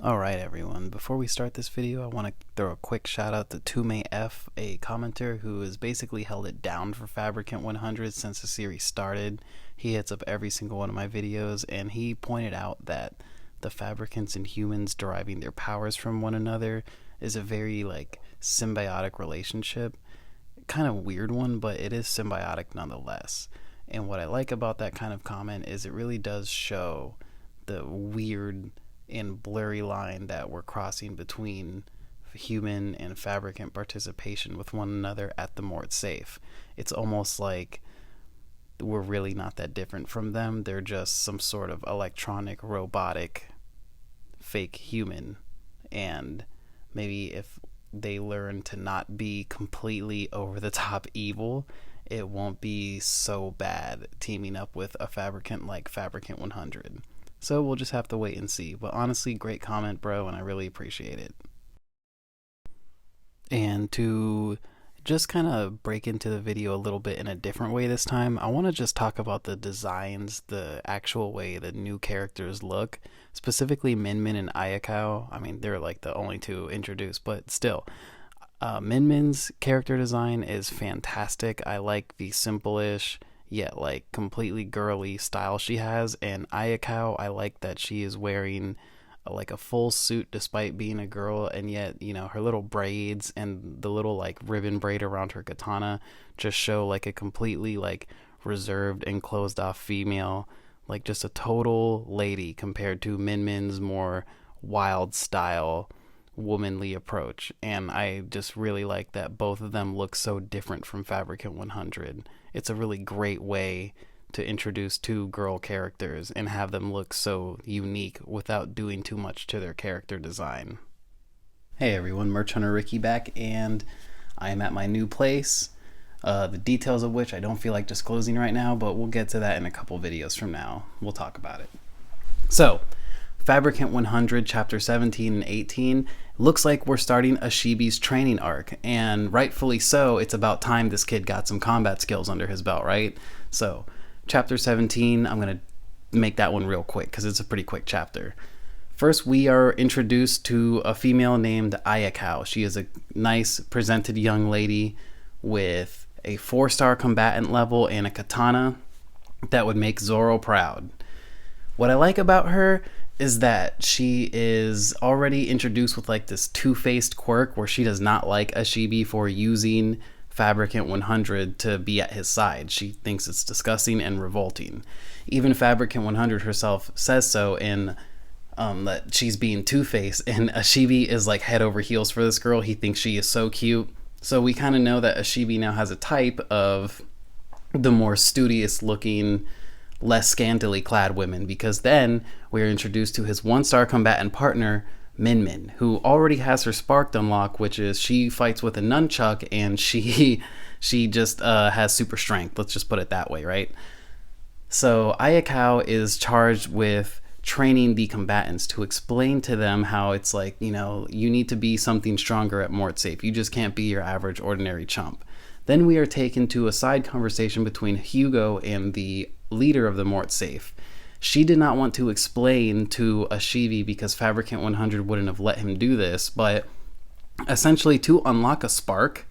Alright everyone, before we start this video, I want to throw a quick shout out to Tume F, a commenter who has basically held it down for Fabricant 100 since the series started. He hits up every single one of my videos, and he pointed out that the Fabricants and humans deriving their powers from one another is a very symbiotic relationship. Kind of weird one, but it is symbiotic nonetheless. And what I like about that kind of comment is it really does show the weird and blurry line that we're crossing between human and fabricant participation with one another at the Mort safe. It's almost like we're really not that different from them. They're just some sort of electronic, robotic, fake human. And maybe if they learn to not be completely over the top evil, it won't be so bad teaming up with a fabricant like Fabricant 100. So we'll just have to wait and see. But honestly, great comment, bro, and I really appreciate it. And to just kind of break into the video a little bit in a different way this time, I want to just talk about the designs, the actual way the new characters look, specifically Min Min and Ayakao. I mean, they're like the only two introduced, but still. Min Min's character design is fantastic. I like the simple-ish, yet completely girly style she has. And Ayakao, I like that she is wearing a full suit despite being a girl, and yet her little braids and the little ribbon braid around her katana just show a completely reserved and closed off female, just a total lady compared to Min Min's more wild style womanly approach. And I just really like that both of them look so different from Fabricant 100. It's a really great way to introduce two girl characters and have them look so unique without doing too much to their character design. Hey everyone, Merch Hunter Ricky back, and I am at my new place, the details of which I don't feel like disclosing right now, but we'll get to that in a couple videos from now. We'll talk about it. So, Fabricant 100, Chapter 17 and 18, looks like we're starting Ashibi's training arc, and rightfully so. It's about time this kid got some combat skills under his belt, right? So, Chapter 17, I'm going to make that one real quick because it's a pretty quick chapter. First, we are introduced to a female named Ayakao. She is a nice, presented young lady with a 4-star combatant level and a katana that would make Zoro proud. What I like about her is that she is already introduced with this two-faced quirk where she does not like Ashibi for using Fabricant 100 to be at his side. She thinks it's disgusting and revolting. Even Fabricant 100 herself says so in that she's being two-faced, and Ashibi is head over heels for this girl. He thinks she is so cute. So we kind of know that Ashibi now has a type of the more studious looking, less scantily clad women, because then we're introduced to his 1-star combatant partner, Min Min, who already has her sparked unlock, which is she fights with a nunchuck, and she just has super strength. Let's just put it that way, right? So Ayakao is charged with training the combatants to explain to them how it's you need to be something stronger at Mort Safe. You just can't be your average ordinary chump. Then we are taken to a side conversation between Hugo and the leader of the Mort Safe. She did not want to explain to Ashibi because Fabricant 100 wouldn't have let him do this, but essentially to unlock a spark,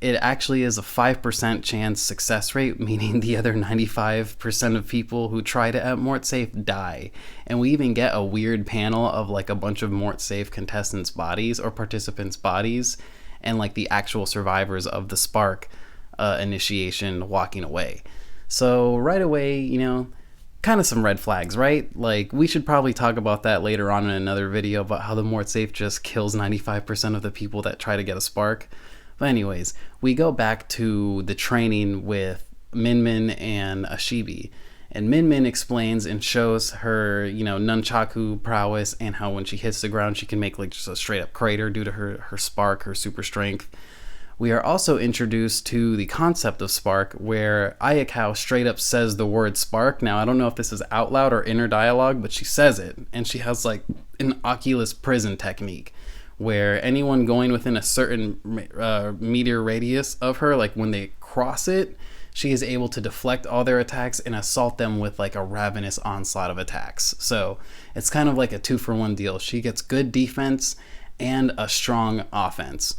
it actually is a 5% chance success rate, meaning the other 95% of people who tried it at Mort Safe die. And we even get a weird panel of a bunch of Mort Safe contestants' bodies or participants' bodies and the actual survivors of the spark initiation walking away. So right away, kind of some red flags, right? We should probably talk about that later on in another video about how the Mort Safe just kills 95% of the people that try to get a spark. But anyways, we go back to the training with Min Min and Ashibi. And Min Min explains and shows her, nunchaku prowess, and how when she hits the ground, she can make just a straight up crater due to her spark, her super strength. We are also introduced to the concept of spark, where Ayakao straight up says the word spark. Now, I don't know if this is out loud or inner dialogue, but she says it, and she has an Oculus prison technique, where anyone going within a certain meter radius of her, when they cross it, she is able to deflect all their attacks and assault them with like a ravenous onslaught of attacks. So it's kind of like a 2-for-1 deal. She gets good defense and a strong offense.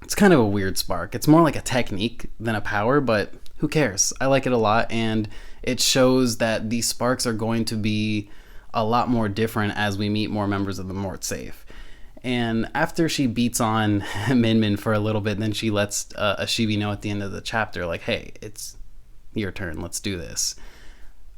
It's kind of a weird spark. It's more like a technique than a power, but who cares? I like it a lot, and it shows that these sparks are going to be a lot more different as we meet more members of the Mort Safe. And after she beats on Min Min for a little bit, then she lets Ashibi know at the end of the chapter, like, hey, it's your turn, let's do this.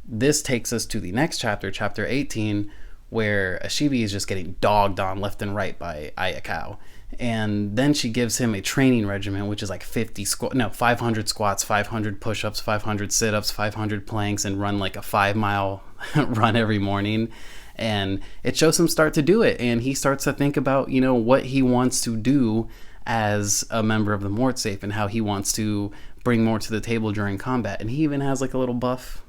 This takes us to the next chapter, chapter 18, where Ashibi is just getting dogged on left and right by Ayakao. And then she gives him a training regimen, which is like 500 squats, 500 push-ups, 500 sit-ups, 500 planks, and run like a 5-mile run every morning. And it shows him start to do it, and he starts to think about, you know, what he wants to do as a member of the Mort Safe and how he wants to bring more to the table during combat. And he even has like a little buff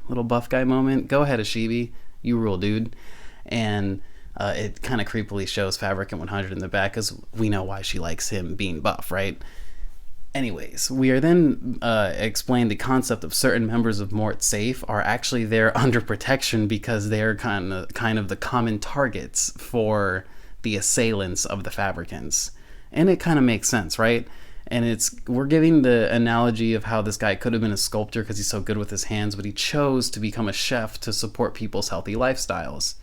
guy moment. Go ahead, Ashibi, you rule, dude. And it kind of creepily shows Fabricant 100 in the back, because we know why she likes him being buff, right? Anyways, we are then explained the concept of certain members of Mort Safe are actually there under protection because they're kind of the common targets for the assailants of the Fabricants. And it kind of makes sense, right? And we're giving the analogy of how this guy could have been a sculptor because he's so good with his hands, but he chose to become a chef to support people's healthy lifestyles.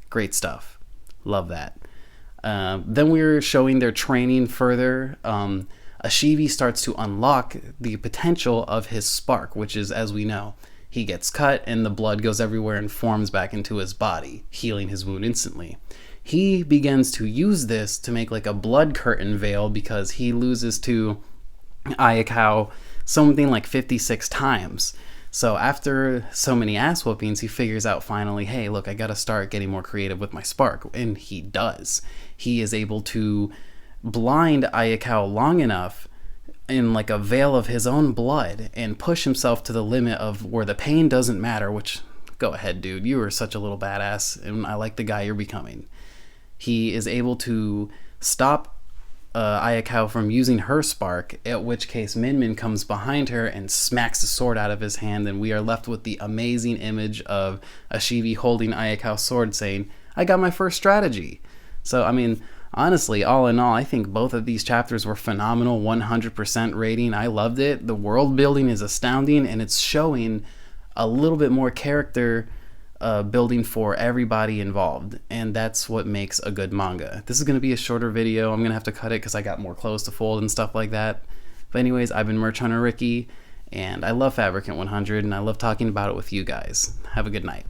Great stuff. Love that. Then we're showing their training further. Ashibi starts to unlock the potential of his spark, which is, as we know, he gets cut and the blood goes everywhere and forms back into his body, healing his wound instantly. He begins to use this to make like a blood curtain veil because he loses to Ayakao something like 56 times. So after so many ass whoopings, he figures out finally, hey, look, I gotta start getting more creative with my spark. And he does. He is able to blind Ayakao long enough in like a veil of his own blood and push himself to the limit of where the pain doesn't matter, which, go ahead, dude, you are such a little badass, and I like the guy you're becoming. He is able to stop Ayakao from using her spark, at which case Min Min comes behind her and smacks the sword out of his hand, and we are left with the amazing image of Ashibi holding Ayakao's sword saying, I got my first strategy. So, I mean, honestly, all in all, I think both of these chapters were phenomenal, 100% rating. I loved it. The world building is astounding, and it's showing a little bit more character building for everybody involved, and that's what makes a good manga. This is going to be a shorter video. I'm going to have to cut it because I got more clothes to fold and stuff like that. But anyways, I've been Merch Hunter Ricky, and I love Fabricant 100, and I love talking about it with you guys. Have a good night.